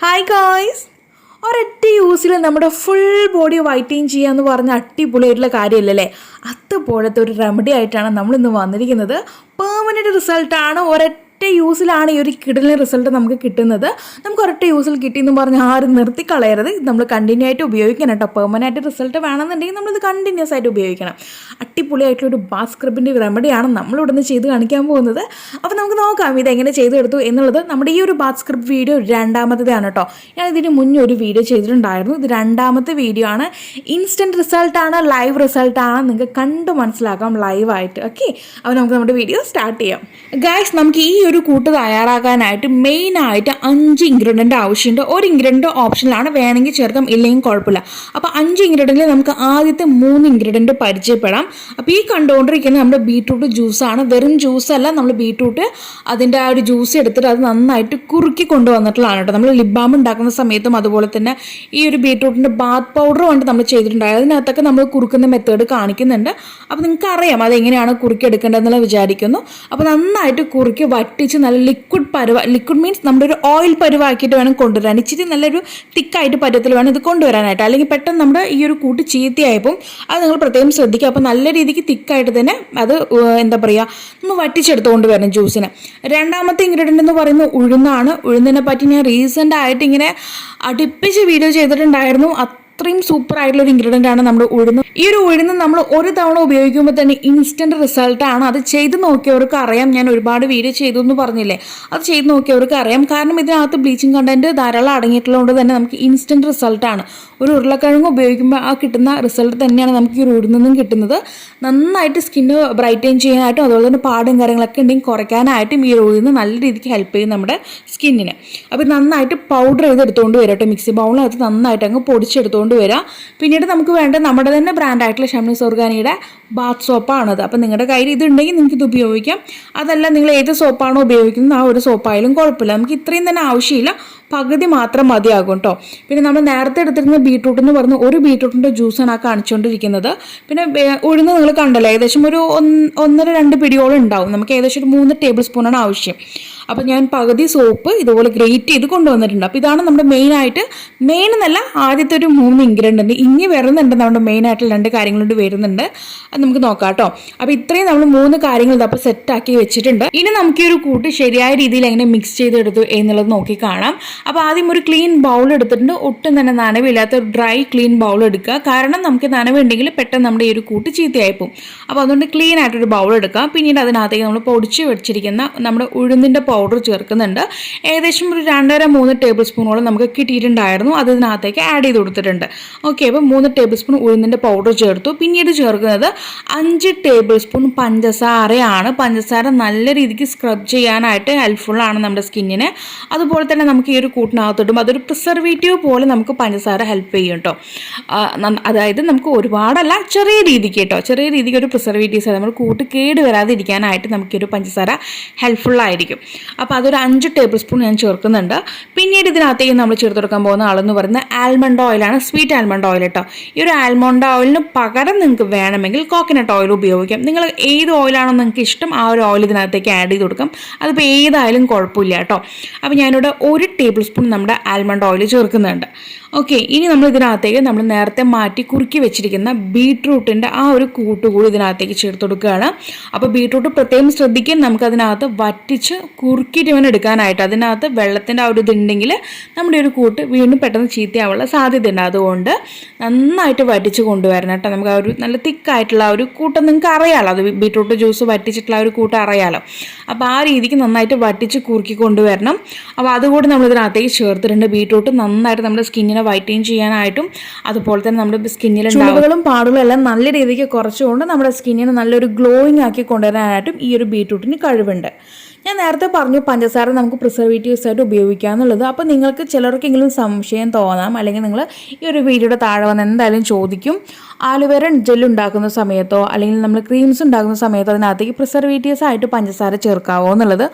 Hi guys, ഒരൊറ്റ യൂസിൽ നമ്മുടെ full body whitening ചെയ്യാന്ന് പറഞ്ഞ അടിപൊളിയായിട്ടുള്ള കാര്യമല്ലല്ലേ. അതുപോലത്തെ ഒരു റെമഡി ആയിട്ടാണ് നമ്മളിന്ന് വന്നിരിക്കുന്നത്. പെർമനൻറ്റ് റിസൾട്ടാണ്, ഒരൊറ്റ യൂസിലാണ് ഈ ഒരു കിടലിന് റിസൾട്ട് നമുക്ക് കിട്ടുന്നത്. നമുക്ക് ഒരൊറ്റ യൂസിൽ കിട്ടിയെന്ന് പറഞ്ഞാൽ ആരും നിർത്തിക്കളയരുത്. ഇത് നമ്മൾ കണ്ടിന്യൂ ആയിട്ട് ഉപയോഗിക്കണം കേട്ടോ. പെർമനൻറ്റ് റിസൾട്ട് വേണമെന്നുണ്ടെങ്കിൽ നമ്മളിത് കണ്ടിന്യൂസ് ആയിട്ട് ഉപയോഗിക്കണം. അടിപൊളിയായിട്ടുള്ളൊരു ബാത്ത് സ്ക്രബിൻ്റെ റെമഡിയാണ് നമ്മളിവിടെ നിന്ന് ചെയ്ത് കാണിക്കാൻ പോകുന്നത്. അപ്പോൾ നമുക്ക് നോക്കാം ഇതെങ്ങനെ ചെയ്തെടുത്തു എന്നുള്ളത്. നമ്മുടെ ഈ ഒരു ബാത്ത് സ്ക്രബ് വീഡിയോ രണ്ടാമത്തേതാണ് കേട്ടോ. ഞാൻ ഇതിന് മുന്നേ ഒരു വീഡിയോ ചെയ്തിട്ടുണ്ടായിരുന്നു. ഇത് രണ്ടാമത്തെ വീഡിയോ ആണ്. ഇൻസ്റ്റൻറ്റ് റിസൾട്ടാണ്, ലൈവ് റിസൾട്ടാണ്. നിങ്ങൾക്ക് കണ്ട് മനസ്സിലാക്കാം ലൈവായിട്ട്. ഓക്കെ, അപ്പോൾ നമുക്ക് നമ്മുടെ വീഡിയോ സ്റ്റാർട്ട് ചെയ്യാം. ഗൈസ്, നമുക്ക് ഈ ഒരു കൂട്ട് തയ്യാറാക്കാനായിട്ട് മെയിനായിട്ട് 5 ഇൻഗ്രീഡിയൻ്റ് ആവശ്യമുണ്ട്. ഒരു ഇൻഗ്രീഡിയൻ്റ് ഓപ്ഷനിലാണ്, വേണമെങ്കിൽ ചേർക്കാം, ഇല്ലെങ്കിൽ കുഴപ്പമില്ല. അപ്പോൾ 5 ഇൻഗ്രീഡിയൻറ്റിൽ നമുക്ക് ആദ്യത്തെ 3 ഇൻഗ്രീഡിയൻറ്റ് പരിചയപ്പെടാം. അപ്പോൾ ഈ കണ്ടുകൊണ്ടിരിക്കുന്നത് നമ്മുടെ ബീട്രൂട്ട് ജ്യൂസാണ്. വെറും ജ്യൂസല്ല, നമ്മൾ ബീട്രൂട്ട് അതിൻ്റെ ആ ഒരു ജ്യൂസ് എടുത്തിട്ട് അത് നന്നായിട്ട് കുറുക്കി കൊണ്ടുവന്നിട്ടുള്ളതാണ് കേട്ടോ. നമ്മൾ ലിപ് ബാം ഉണ്ടാക്കുന്ന സമയത്തും അതുപോലെ തന്നെ ഈ ഒരു ബീട്രൂട്ടിൻ്റെ ബാത്ത് പൗഡർ കൊണ്ട് നമ്മൾ ചെയ്തിട്ടുണ്ടായത്. അതിനകത്തൊക്കെ നമ്മൾ കുറുക്കുന്ന മെത്തേഡ് കാണിക്കുന്നുണ്ട്. അപ്പോൾ നിങ്ങൾക്ക് അറിയാം അതെങ്ങനെയാണ് കുറുക്കി എടുക്കേണ്ടതെന്നുള്ള വിചാരിക്കുന്നു. അപ്പോൾ നന്നായിട്ട് കുറുക്കി വറ്റിച്ച് നല്ല ലിക്വിഡ് മീൻസ് നമ്മുടെ ഒരു ഓയിൽ പരുവാക്കിയിട്ട് വേണം കൊണ്ടുവരാൻ. ഇച്ചിരി നല്ലൊരു തിക്കായിട്ട് പരുവത്തിൽ വേണം ഇത് കൊണ്ടുവരാനായിട്ട്. അല്ലെങ്കിൽ പെട്ടെന്ന് നമ്മുടെ ഈ ഒരു കൂട്ട് ചീത്തയായപ്പോൾ അത് നിങ്ങൾ പ്രത്യേകം ശ്രദ്ധിക്കുക. അപ്പോൾ നല്ല രീതിക്ക് തിക്കായിട്ട് തന്നെ അത് എന്താ പറയുക, ഒന്ന് വറ്റിച്ചെടുത്തുകൊണ്ട് വരണം ജ്യൂസിന്. രണ്ടാമത്തെ ഇൻഗ്രീഡിയൻ്റ് എന്ന് പറയുന്നത് ഉഴുന്നാണ്. ഉഴുന്നിനെ പറ്റി ഞാൻ റീസെൻ്റ് ആയിട്ട് ഇങ്ങനെ അടുപ്പിച്ച് വീഡിയോ ചെയ്തിട്ടുണ്ടായിരുന്നു. അത്രയും സൂപ്പർ ആയിട്ടുള്ള ഒരു ഇൻഗ്രീഡിയൻ്റ് ആണ് നമ്മുടെ ഉഴുന്ന്. ഈ ഒരു ഉഴുന്ന് നമ്മൾ ഒരു തവണ ഉപയോഗിക്കുമ്പോൾ തന്നെ ഇൻസ്റ്റൻറ്റ് റിസൾട്ടാണ്. അത് ചെയ്ത് നോക്കിയവർക്ക് അറിയാം. ഞാൻ ഒരുപാട് വീഡിയോ ചെയ്തു എന്ന് പറഞ്ഞില്ലേ, അത് ചെയ്ത് നോക്കിയവർക്ക് അറിയാം. കാരണം ഇതിനകത്ത് ബ്ലീച്ചിങ് കണ്ടൻറ്റ് ധാരാളം അടങ്ങിയിട്ടുള്ളതുകൊണ്ട് തന്നെ നമുക്ക് ഇൻസ്റ്റൻറ്റ് റിസൾട്ടാണ്. ഒരു ഉരുളക്കിഴങ്ങ് ഉപയോഗിക്കുമ്പോൾ ആ കിട്ടുന്ന റിസൾട്ട് തന്നെയാണ് നമുക്ക് ഈ ഉഴുന്നിൽ നിന്നും കിട്ടുന്നത്. നന്നായിട്ട് സ്കിന്ന് ബ്രൈറ്റൻ ചെയ്യാനായിട്ടും അതുപോലെ തന്നെ പാടും കാര്യങ്ങളൊക്കെ ഉണ്ടെങ്കിൽ കുറയ്ക്കാനായിട്ടും ഈ ഉഴുന്ന് നല്ല രീതിക്ക് ഹെൽപ്പ് ചെയ്യും നമ്മുടെ സ്കിന്നിന്. അപ്പോൾ നന്നായിട്ട് പൗഡർ ചെയ്ത് എടുത്തുകൊണ്ട് വരാം കേട്ടോ. മിക്സി ബൗളിനകത്ത് നന്നായിട്ട് അങ്ങ് പൊടിച്ചെടുത്തുകൊണ്ട് വരാം. പിന്നീട് നമുക്ക് വേണ്ട നമ്മുടെ തന്നെ ബ്രാൻഡായിട്ടുള്ള ഷംനൂസ് ഓർഗാനിയുടെ ബാത്ത് സോപ്പാണത്. അപ്പോൾ നിങ്ങളുടെ കയ്യിൽ ഇതുണ്ടെങ്കിൽ നിങ്ങൾക്ക് ഇത് ഉപയോഗിക്കാം. അതല്ല നിങ്ങൾ ഏത് സോപ്പാണോ ഉപയോഗിക്കുന്നത് ആ ഒരു സോപ്പായാലും കുഴപ്പമില്ല. നമുക്ക് ഇത്രയും തന്നെ ആവശ്യമില്ല, പകുതി മാത്രം മതിയാകും കേട്ടോ. പിന്നെ നമ്മൾ നേരത്തെ എടുത്തിരുന്ന ബീട്രൂട്ട് എന്ന് പറഞ്ഞ് ഒരു ബീട്രൂട്ടിൻ്റെ ജ്യൂസാണ് ആ കാണിച്ചുകൊണ്ടിരിക്കുന്നത്. പിന്നെ ഉഴുന്ന് നിങ്ങൾ കണ്ടല്ലോ, ഏകദേശം ഒരു 1.5-2 പിടിയോളം ഉണ്ടാവും. നമുക്ക് ഏകദേശം ഒരു 3 ടേബിൾ സ്പൂണാണ് ആവശ്യം. അപ്പോൾ ഞാൻ പകുതി സോപ്പ് ഇതുപോലെ ഗ്രേറ്റ് ചെയ്ത് കൊണ്ടുവന്നിട്ടുണ്ട്. അപ്പോൾ ഇതാണ് നമ്മുടെ മെയിൻ എന്നല്ല ആദ്യത്തെ ഒരു 3 ഇൻഗ്രീഡിയൻറ്റ്. ഇനി വരുന്നുണ്ട് നമ്മുടെ മെയിനായിട്ടുള്ള 2 കാര്യങ്ങളുണ്ട് വരുന്നുണ്ട്. അത് നമുക്ക് നോക്കാം കേട്ടോ. അപ്പോൾ ഇത്രയും നമ്മൾ 3 കാര്യങ്ങൾ അപ്പോൾ സെറ്റാക്കി വെച്ചിട്ടുണ്ട്. ഇനി നമുക്ക് ഈ ഒരു കൂട്ട് ശരിയായ രീതിയിൽ എങ്ങനെ മിക്സ് ചെയ്തെടുത്തു എന്നുള്ളത് നോക്കി കാണാം. അപ്പോൾ ആദ്യം ഒരു ക്ലീൻ ബൗൾ എടുത്തിട്ടുണ്ട്. ഒട്ടും തന്നെ നനവില്ലാത്ത ഒരു ഡ്രൈ ക്ലീൻ ബൗൾ എടുക്കുക. കാരണം നമുക്ക് നനവുണ്ടെങ്കിൽ പെട്ടെന്ന് നമ്മുടെ ഈ ഒരു കൂട്ട് ചീത്തയായിപ്പോവും. അപ്പോൾ അതുകൊണ്ട് ക്ലീൻ ആയിട്ടൊരു ബൗൾ എടുക്കുക. പിന്നീട് അതിനകത്തേക്ക് നമ്മൾ പൊടിച്ച് വെച്ചിരിക്കുന്ന നമ്മുടെ ഉഴുന്നിൻ്റെ പൗഡർ ചേർക്കുന്നുണ്ട്. ഏകദേശം ഒരു 2.5-3 ടേബിൾ സ്പൂണോളം നമുക്ക് കിട്ടിയിട്ടുണ്ടായിരുന്നു. അത് ഇതിനകത്തേക്ക് ആഡ് ചെയ്ത് കൊടുത്തിട്ടുണ്ട്. ഓക്കെ, അപ്പോൾ 3 ടേബിൾ സ്പൂൺ ഉഴുന്നിൻ്റെ പൗഡർ ചേർത്തു. പിന്നീട് ചേർക്കുന്നത് 5 ടേബിൾ സ്പൂൺ പഞ്ചസാരയാണ്. പഞ്ചസാര നല്ല രീതിക്ക് സ്ക്രബ് ചെയ്യാനായിട്ട് ഹെൽപ്ഫുള്ളാണ് നമ്മുടെ സ്കിന്നിന്. അതുപോലെ തന്നെ നമുക്ക് ഈ ഒരു കൂട്ടിനകത്തോട്ടും അതൊരു പ്രിസർവേറ്റീവ് പോലെ നമുക്ക് പഞ്ചസാര ഹെൽപ്പ് ചെയ്യും കേട്ടോ. അതായത് നമുക്ക് ഒരുപാടല്ല, ചെറിയ രീതിക്ക് കേട്ടോ, ചെറിയ രീതിക്ക് ഒരു പ്രിസർവേറ്റീവ്സ് നമ്മൾ കൂട്ട് കേട് വരാതിരിക്കാനായിട്ട് നമുക്കൊരു പഞ്ചസാര ഹെൽപ്ഫുള്ളായിരിക്കും. അപ്പോൾ അതൊരു 5 ടേബിൾ സ്പൂൺ ഞാൻ ചേർക്കുന്നുണ്ട്. പിന്നീട് ഇതിനകത്തേക്ക് നമ്മൾ ചേർത്ത് കൊടുക്കാൻ പോകുന്ന ആളെന്ന് പറയുന്നത് ആൽമണ്ട് ഓയിലാണ്. സ്വീറ്റ് ആൽമണ്ട് ഓയിൽ കേട്ടോ. ഈ ഒരു ആൽമണ്ട് ഓയിലിന് പകരം നിങ്ങൾക്ക് വേണമെങ്കിൽ കോക്കനട്ട് ഓയിൽ ഉപയോഗിക്കാം. നിങ്ങൾ ഏത് ഓയിലാണോ നിങ്ങൾക്ക് ഇഷ്ടം ആ ഒരു ഓയിൽ ഇതിനകത്തേക്ക് ആഡ് ചെയ്ത് കൊടുക്കാം. അതിപ്പോൾ ഏതായാലും കുഴപ്പമില്ല കേട്ടോ. അപ്പോൾ ഞാനിവിടെ 1 ടേബിൾ സ്പൂൺ നമ്മുടെ ആൽമണ്ട് ഓയിൽ ചേർക്കുന്നുണ്ട്. ഓക്കെ, ഇനി നമ്മൾ ഇതിനകത്തേക്ക് നമ്മൾ നേരത്തെ മാറ്റി കുറുക്കി വെച്ചിരിക്കുന്ന ബീട്രൂട്ടിൻ്റെ ആ ഒരു കൂട്ടുകൂടി ഇതിനകത്തേക്ക് ചേർത്ത് കൊടുക്കുകയാണ്. അപ്പോൾ ബീട്രൂട്ട് പ്രത്യേകം ശ്രദ്ധിക്കാൻ നമുക്കതിനകത്ത് വറ്റിച്ച് കുറുക്കിയിട്ട് വേണം എടുക്കാനായിട്ട്. അതിനകത്ത് വെള്ളത്തിൻ്റെ ആ ഒരു ഇതുണ്ടെങ്കിൽ നമ്മുടെ ഒരു കൂട്ട് വീണ്ടും പെട്ടെന്ന് ചീത്തയാവാനുള്ള സാധ്യതയുണ്ട്. അതുകൊണ്ട് നന്നായിട്ട് വറ്റിച്ച് കൊണ്ടുവരണം കേട്ടോ. നമുക്ക് ആ ഒരു നല്ല തിക്കായിട്ടുള്ള ഒരു കൂട്ടം നിങ്ങൾക്ക് അറിയാമല്ലോ, അത് ബീട്രൂട്ട് ജ്യൂസ് വറ്റിച്ചിട്ടുള്ള ഒരു കൂട്ടം അറിയാമല്ലോ. അപ്പോൾ ആ രീതിക്ക് നന്നായിട്ട് വറ്റിച്ച് കുറുക്കി കൊണ്ടുവരണം. അപ്പോൾ അതുകൂടി നമ്മൾ ഇതിനകത്തേക്ക് ചേർത്തിട്ടുണ്ട്. ബീട്രൂട്ട് നന്നായിട്ട് നമ്മുടെ സ്കിന്നിനെ വൈറ്റൻ ചെയ്യാനായിട്ടും അതുപോലെ തന്നെ നമ്മുടെ സ്കിന്നിലെ ചുളിവുകളും പാടുകളും എല്ലാം നല്ല രീതിക്ക് കുറച്ചുകൊണ്ട് നമ്മുടെ സ്കിന്നിനെ നല്ലൊരു ഗ്ലോയിങ് ആക്കി കൊണ്ടുവരാനായിട്ടും ഈ ഒരു ബീട്രൂട്ടിന് കഴിവുണ്ട്. ഞാൻ നേരത്തെ പറഞ്ഞു പഞ്ചസാര നമുക്ക് പ്രിസർവേറ്റീവ്സ് ആയിട്ട് ഉപയോഗിക്കാം എന്നുള്ളത്. അപ്പോൾ നിങ്ങൾക്ക് ചിലർക്കെങ്കിലും സംശയം തോന്നാം, അല്ലെങ്കിൽ നിങ്ങൾ ഈ ഒരു വീഡിയോയുടെ താഴെ വന്ന് എന്തായാലും ചോദിക്കും, ആലുവേര ജെൽ ഉണ്ടാക്കുന്ന സമയത്തോ അല്ലെങ്കിൽ നമ്മൾ ക്രീംസ് ഉണ്ടാക്കുന്ന സമയത്തോ അതിനകത്തേക്ക് പ്രിസർവേറ്റീവ്സ് ആയിട്ട് പഞ്ചസാര ചേർക്കാവോ എന്നുള്ളത്.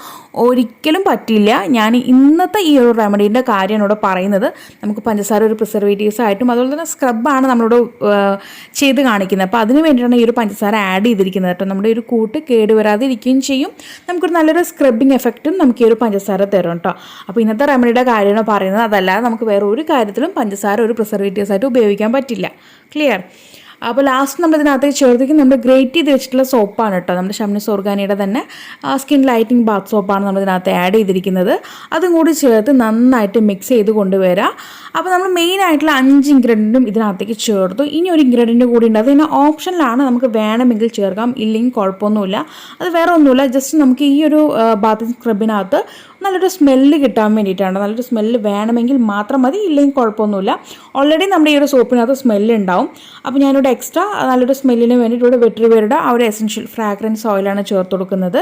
ഒരിക്കലും പറ്റില്ല. ഞാൻ ഇന്നത്തെ ഈ ഒരു റെമഡീൻ്റെ കാര്യമാണ് ഇവിടെ പറയുന്നത്. നമുക്ക് പഞ്ചസാര ഒരു പ്രിസർവേറ്റീവ്സ് ആയിട്ടും അതുപോലെ തന്നെ സ്ക്രബാണ് നമ്മളോട് ചെയ്ത് കാണിക്കുന്നത്. അപ്പോൾ അതിന് വേണ്ടിയിട്ടാണ് ഈ ഒരു പഞ്ചസാര ആഡ് ചെയ്തിരിക്കുന്നത് കേട്ടോ. നമ്മുടെ ഒരു കൂട്ട് കേടുവരാതെ ഇരിക്കുകയും ചെയ്യും. നമുക്കൊരു നല്ലൊരു സ്ക്രബിങ് എഫക്റ്റും നമുക്ക് ഈ ഒരു പഞ്ചസാര തരും കേട്ടോ. അപ്പോൾ ഇന്നത്തെ റെമഡിയുടെ കാര്യമാണ് പറയുന്നത്, അതല്ലാതെ നമുക്ക് വേറെ ഒരു കാര്യത്തിലും പഞ്ചസാര ഒരു പ്രിസർവേറ്റീവ്സ് ആയിട്ട് ഉപയോഗിക്കാൻ പറ്റില്ല. ക്ലിയർ? അപ്പോൾ ലാസ്റ്റ് നമ്മൾ ഇതിനകത്തേക്ക് ചേർത്തിരിക്കുന്നത് നമ്മൾ ഗ്രേറ്റ് ചെയ്ത് വെച്ചിട്ടുള്ള സോപ്പാണ് കേട്ടോ. നമ്മുടെ ഷംനൂസ് ഓർഗാനിയുടെ തന്നെ സ്കിൻ ലൈറ്റിംഗ് ബാത്ത് സോപ്പാണ് നമ്മൾ ഇതിനകത്ത് ആഡ് ചെയ്തിരിക്കുന്നത്. അതും കൂടി ചേർത്ത് നന്നായിട്ട് മിക്സ് ചെയ്ത് കൊണ്ടുവരാം. അപ്പോൾ നമ്മൾ മെയിൻ ആയിട്ടുള്ള 5 ഇൻഗ്രീഡിയൻറ്റും ഇതിനകത്തേക്ക് ചേർത്തു. ഇനി ഒരു ഇൻഗ്രീഡിയൻറ്റ് കൂടി ഉണ്ട്, അത് ഇതിന് ഓപ്ഷനിലാണ്, നമുക്ക് വേണമെങ്കിൽ ചേർക്കാം, ഇല്ലെങ്കിൽ കുഴപ്പമൊന്നുമില്ല. അത് വേറെ ഒന്നുമില്ല, ജസ്റ്റ് നമുക്ക് ഈ ഒരു ബാത്ത് സ്ക്രബിനകത്ത് നല്ലൊരു സ്മെല്ല് കിട്ടാൻ വേണ്ടിയിട്ടാണ്. നല്ലൊരു സ്മെല്ല് വേണമെങ്കിൽ മാത്രം മതി, ഇല്ലെങ്കിൽ കുഴപ്പമൊന്നുമില്ല. ഓൾറെഡി നമ്മുടെ ഈ ഒരു സോപ്പിനകത്ത് സ്മെല്ല് ഉണ്ടാവും. അപ്പോൾ ഞാനിവിടെ എക്സ്ട്രാ നല്ലൊരു സ്മെല്ലിന് വേണ്ടിയിട്ട് ഇവിടെ വെട്രിവേരുടെ ആ ഒരു എസൻഷ്യൽ ഫ്രാഗ്രൻസ് ഓയിലാണ് ചേർത്ത് കൊടുക്കുന്നത്.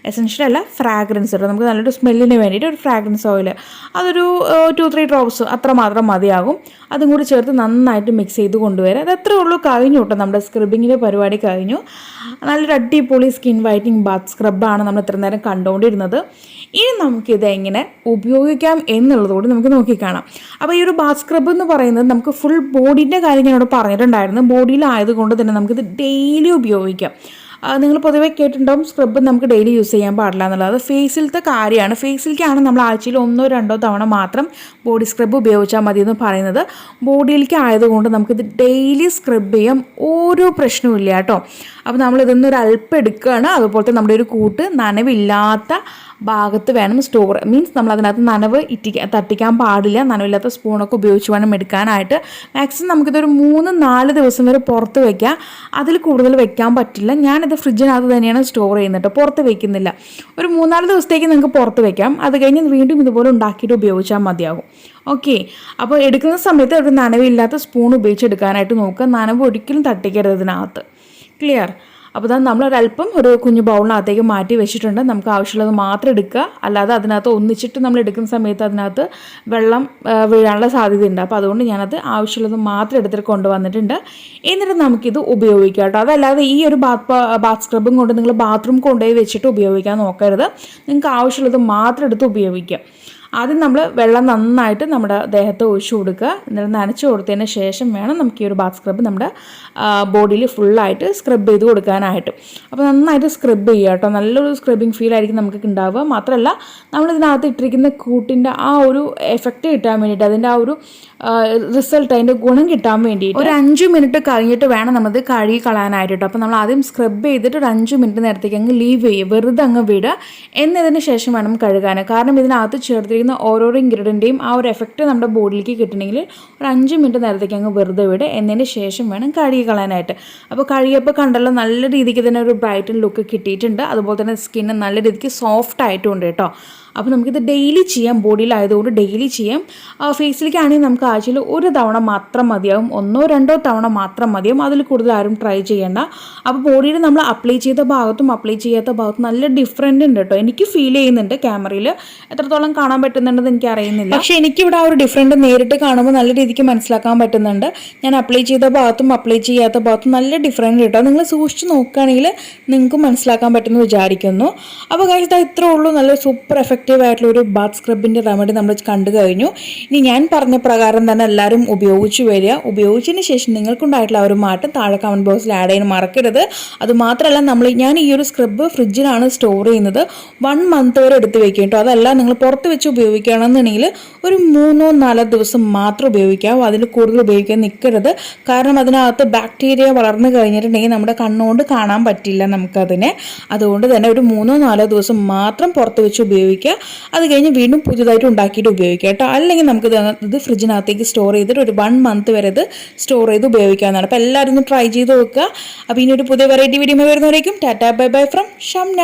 എസൻഷ്യൽ അല്ല, ഫ്രാഗ്രൻസ് കേട്ടോ. നമുക്ക് നല്ലൊരു സ്മെല്ലിന് വേണ്ടിയിട്ട് ഒരു ഫ്രാഗ്രൻസ് ഓയിൽ, അതൊരു 2-3 ഡ്രോപ്സ് അത്രമാത്രം മതിയാകും. അതും കൂടി ചേർത്ത് നന്നായിട്ട് മിക്സ് ചെയ്ത് കൊണ്ടുവരാം. അത് എത്രയേ ഉള്ളൂ, കഴിഞ്ഞു കേട്ടോ, നമ്മുടെ സ്ക്രബിങ്ങിൻ്റെ പരിപാടി കഴിഞ്ഞു. നല്ലൊരു അടിപൊളി സ്കിൻ വൈറ്റനിങ് ബാത്ത് സ്ക്രബാണ് നമ്മൾ ഇത്ര നേരം കണ്ടുകൊണ്ടിരുന്നത്. ഇനി നമുക്കിത് എങ്ങനെ ഉപയോഗിക്കാം എന്നുള്ളതുകൂടി നമുക്ക് നോക്കിക്കാണാം. അപ്പോൾ ഈ ഒരു ബാത്ത് സ്ക്രബ് എന്ന് പറയുന്നത് നമുക്ക് ഫുൾ ബോഡീൻ്റെ കാര്യം ഞാനിവിടെ പറഞ്ഞിട്ടുണ്ടായിരുന്നു. ബോഡിയിലായതുകൊണ്ട് തന്നെ നമുക്കിത് ഡെയിലി ഉപയോഗിക്കാം. നിങ്ങൾ പൊതുവെ കേട്ടിട്ടുണ്ടാവും സ്ക്രബ് നമുക്ക് ഡെയിലി യൂസ് ചെയ്യാൻ പാടില്ല എന്നുള്ളത്. അത് ഫേസിലത്തെ കാര്യമാണ്. ഫേസിലേക്കാണ് നമ്മൾ ആഴ്ചയിൽ 1-2 തവണ മാത്രം ബോഡി സ്ക്രബ് ഉപയോഗിച്ചാൽ മതി എന്ന് പറയുന്നത്. ബോഡിയിലേക്ക് ആയതുകൊണ്ട് നമുക്കിത് ഡെയിലി സ്ക്രബ് ചെയ്യാം, ഒരു പ്രശ്നവും ഇല്ല കേട്ടോ. അപ്പോൾ നമ്മളിതൊന്നും ഒരു അല്പം എടുക്കുകയാണ്. അതുപോലത്തെ നമ്മുടെ ഒരു കൂട്ട് നനവില്ലാത്ത ഭാഗത്ത് വേണം സ്റ്റോർ, മീൻസ് നമ്മൾ അതിനകത്ത് നനവ് തട്ടിക്കാൻ പാടില്ല. നനവില്ലാത്ത സ്പൂണൊക്കെ ഉപയോഗിച്ച് വേണം എടുക്കാനായിട്ട്. മാക്സിമം നമുക്കിതൊരു 3-4 ദിവസം വരെ പുറത്ത് വയ്ക്കാം. അതിൽ കൂടുതൽ വെക്കാൻ പറ്റില്ല. ഞാനിത് ഫ്രിഡ്ജിനകത്ത് തന്നെയാണ് സ്റ്റോർ ചെയ്യുന്നത്, പുറത്ത് വയ്ക്കുന്നില്ല. ഒരു 3-4 ദിവസത്തേക്ക് നിങ്ങൾക്ക് പുറത്ത് വയ്ക്കാം. അത് കഴിഞ്ഞ് വീണ്ടും ഇതുപോലെ ഉണ്ടാക്കിയിട്ട് ഉപയോഗിച്ചാൽ മതിയാകും. ഓക്കെ, അപ്പോൾ എടുക്കുന്ന സമയത്ത് ഒരു നനവില്ലാത്ത സ്പൂൺ ഉപയോഗിച്ചെടുക്കാനായിട്ട് നോക്കുക. നനവ് ഒരിക്കലും തട്ടിക്കരുത് ഇതിനകത്ത്. ക്ലിയർ? അപ്പോൾ തന്നെ നമ്മളൊരല്പം ഒരു കുഞ്ഞു ബൗളിനകത്തേക്ക് മാറ്റി വെച്ചിട്ടുണ്ട്. നമുക്ക് ആവശ്യമുള്ളത് മാത്രം എടുക്കുക. അല്ലാതെ അതിനകത്ത് ഒന്നിച്ചിട്ട് നമ്മൾ എടുക്കുന്ന സമയത്ത് അതിനകത്ത് വെള്ളം വീഴാനുള്ള സാധ്യതയുണ്ട്. അപ്പോൾ അതുകൊണ്ട് ഞാനത് ആവശ്യമുള്ളത് മാത്രം എടുത്തിട്ട് കൊണ്ടുവന്നിട്ടുണ്ട്. എന്നിട്ട് നമുക്കിത് ഉപയോഗിക്കാം കേട്ടോ. അതല്ലാതെ ഈ ഒരു ബാത്ത് സ്ക്രബും കൊണ്ട് നിങ്ങൾ ബാത്റൂം കൊണ്ടുപോയി വെച്ചിട്ട് ഉപയോഗിക്കാൻ നോക്കരുത്. നിങ്ങൾക്ക് ആവശ്യമുള്ളത് മാത്രം എടുത്ത് ഉപയോഗിക്കാം. ആദ്യം നമ്മൾ വെള്ളം നന്നായിട്ട് നമ്മുടെ ദേഹത്ത് ഒഴിച്ചു കൊടുക്കുക. എന്നിട്ട് നനച്ച് കൊടുത്തതിന് ശേഷം വേണം നമുക്ക് ഈ ഒരു ബാത്ത് സ്ക്രബ് നമ്മുടെ ബോഡിയിൽ ഫുള്ളായിട്ട് സ്ക്രബ് ചെയ്ത് കൊടുക്കാനായിട്ട്. അപ്പോൾ നന്നായിട്ട് സ്ക്രബ് ചെയ്യുക കേട്ടോ. നല്ലൊരു സ്ക്രബിങ് ഫീൽ ആയിരിക്കും നമുക്ക് ഉണ്ടാവുക. മാത്രമല്ല നമ്മളിതിനകത്ത് ഇട്ടിരിക്കുന്ന കൂട്ടിൻ്റെ ആ ഒരു എഫക്റ്റ് കിട്ടാൻ വേണ്ടിയിട്ട്, അതിൻ്റെ ആ ഒരു റിസൾട്ട്, അതിൻ്റെ ഗുണം കിട്ടാൻ വേണ്ടിയിട്ട് ഒരു 5 മിനിറ്റ് കഴിഞ്ഞിട്ട് വേണം നമ്മത് കഴുകി കളയാനായിട്ട് കേട്ടോ. അപ്പോൾ നമ്മൾ ആദ്യം സ്ക്രബ് ചെയ്തിട്ട് ഒരു 5 മിനിറ്റ് നേരത്തേക്ക് അങ്ങ് ലീവ് ചെയ്യുക, വെറുതെ അങ്ങ് വിടുക. എന്നതിന് ശേഷം വേണം കഴുകാൻ. കാരണം ഇതിനകത്ത് ചേർത്തിരിക്കുന്ന ഓരോരോ ഇൻഗ്രീഡിയൻ്റെയും ആ ഒരു എഫക്റ്റ് നമ്മുടെ ബോഡിയിലേക്ക് കിട്ടണമെങ്കിൽ ഒരു 5 മിനിറ്റ് നേരത്തേക്ക് അങ്ങ് വെറുതെ വിടുക. എന്നതിന് ശേഷം വേണം കഴുകി കളയാനായിട്ട്. അപ്പോൾ കഴുകിയപ്പോൾ കണ്ടല്ലോ നല്ല രീതിക്ക് തന്നെ ഒരു ബ്രൈറ്റൻ ലുക്ക് കിട്ടിയിട്ടുണ്ട്. അതുപോലെ തന്നെ സ്കിന്ന് നല്ല രീതിക്ക് സോഫ്റ്റ് ആയിട്ടുണ്ട് കേട്ടോ. അപ്പോൾ നമുക്കിത് ഡെയിലി ചെയ്യാം. ബോഡിയിലായതുകൊണ്ട് ഡെയിലി ചെയ്യാം. ഫേസിലേക്കാണെങ്കിൽ നമുക്ക് ആഴ്ചയിൽ 1 തവണ മാത്രം മതിയാവും, 1-2 തവണ മാത്രം മതിയാവും. അതിൽ കൂടുതൽ ആരും ട്രൈ ചെയ്യേണ്ട. അപ്പോൾ ബോഡിയിൽ നമ്മൾ അപ്ലൈ ചെയ്ത ഭാഗത്തും അപ്ലൈ ചെയ്യാത്ത ഭാഗത്തും നല്ല ഡിഫറൻറ്റ് ഉണ്ട് കേട്ടോ. എനിക്ക് ഫീൽ ചെയ്യുന്നുണ്ട്. ക്യാമറയിൽ എത്രത്തോളം കാണാൻ പറ്റുന്നുണ്ടെന്ന് എനിക്ക് അറിയുന്നില്ല, പക്ഷേ എനിക്കിവിടെ ആ ഒരു ഡിഫറൻറ്റ് നേരിട്ട് കാണുമ്പോൾ നല്ല രീതിക്ക് മനസ്സിലാക്കാൻ പറ്റുന്നുണ്ട്. ഞാൻ അപ്ലൈ ചെയ്ത ഭാഗത്തും അപ്ലൈ ചെയ്യാത്ത ഭാഗത്തും നല്ല ഡിഫറൻറ്റ് കേട്ടോ. നിങ്ങൾ സൂക്ഷിച്ച് നോക്കുകയാണെങ്കിൽ നിങ്ങൾക്ക് മനസ്സിലാക്കാൻ പറ്റുമെന്ന് വിചാരിക്കുന്നു. അപ്പോൾ ഗൈസ് ഇത്രേ ഉള്ളൂ. നല്ല സൂപ്പർ എഫക്റ്റീവ് ആയിട്ടുള്ള ഒരു ബാത്ത് സ്ക്രബിൻ്റെ റെമഡി നമ്മൾ കണ്ടു കഴിഞ്ഞു. ഇനി ഞാൻ പറഞ്ഞ പ്രകാരം തന്നെ എല്ലാവരും ഉപയോഗിച്ച് വരിക. ഉപയോഗിച്ചതിന് ശേഷം നിങ്ങൾക്കുണ്ടായിട്ടുള്ള ആ ഒരു മാറ്റം താഴെ കമൻറ്റ് ബോക്സിൽ ആഡ് ചെയ്യാൻ മറക്കരുത്. അതുമാത്രമല്ല ഞാൻ ഈ ഒരു സ്ക്രബ് ഫ്രിഡ്ജിലാണ് സ്റ്റോർ ചെയ്യുന്നത്. 1 മന്ത് വരെ എടുത്ത് വെക്കും കേട്ടോ. അതല്ല നിങ്ങൾ പുറത്ത് വെച്ച് ഉപയോഗിക്കുകയാണെന്നുണ്ടെങ്കിൽ ഒരു 3-4 ദിവസം മാത്രം ഉപയോഗിക്കാവൂ. അതിൽ കൂടുതൽ ഉപയോഗിക്കാൻ നിൽക്കരുത്. കാരണം അതിനകത്ത് ബാക്ടീരിയ വളർന്നു കഴിഞ്ഞിട്ടുണ്ടെങ്കിൽ നമ്മുടെ കണ്ണുകൊണ്ട് കാണാൻ പറ്റില്ല നമുക്കതിനെ. അതുകൊണ്ട് തന്നെ ഒരു 3-4 ദിവസം മാത്രം പുറത്ത് വെച്ച് ഉപയോഗിക്കുക. അത് കഴിഞ്ഞ് വീണ്ടും പുതിയതായിട്ട് ഉണ്ടാക്കിയിട്ട് ഉപയോഗിക്കുക കേട്ടോ. അല്ലെങ്കിൽ നമുക്ക് ഇത് ഫ്രിഡ്ജിനകത്തേക്ക് സ്റ്റോർ ചെയ്തിട്ട് ഒരു 1 മന്ത് വരെ ഇത് സ്റ്റോർ ചെയ്ത് ഉപയോഗിക്കാവുന്നതാണ്. അപ്പോൾ എല്ലാവരും ഒന്ന് ട്രൈ ചെയ്ത് നോക്കുക. അപ്പോൾ ഇനി ഒരു പുതിയ വെറൈറ്റി വീഡിയോ വരുന്നവരേക്കും tata bye bye from Shamna.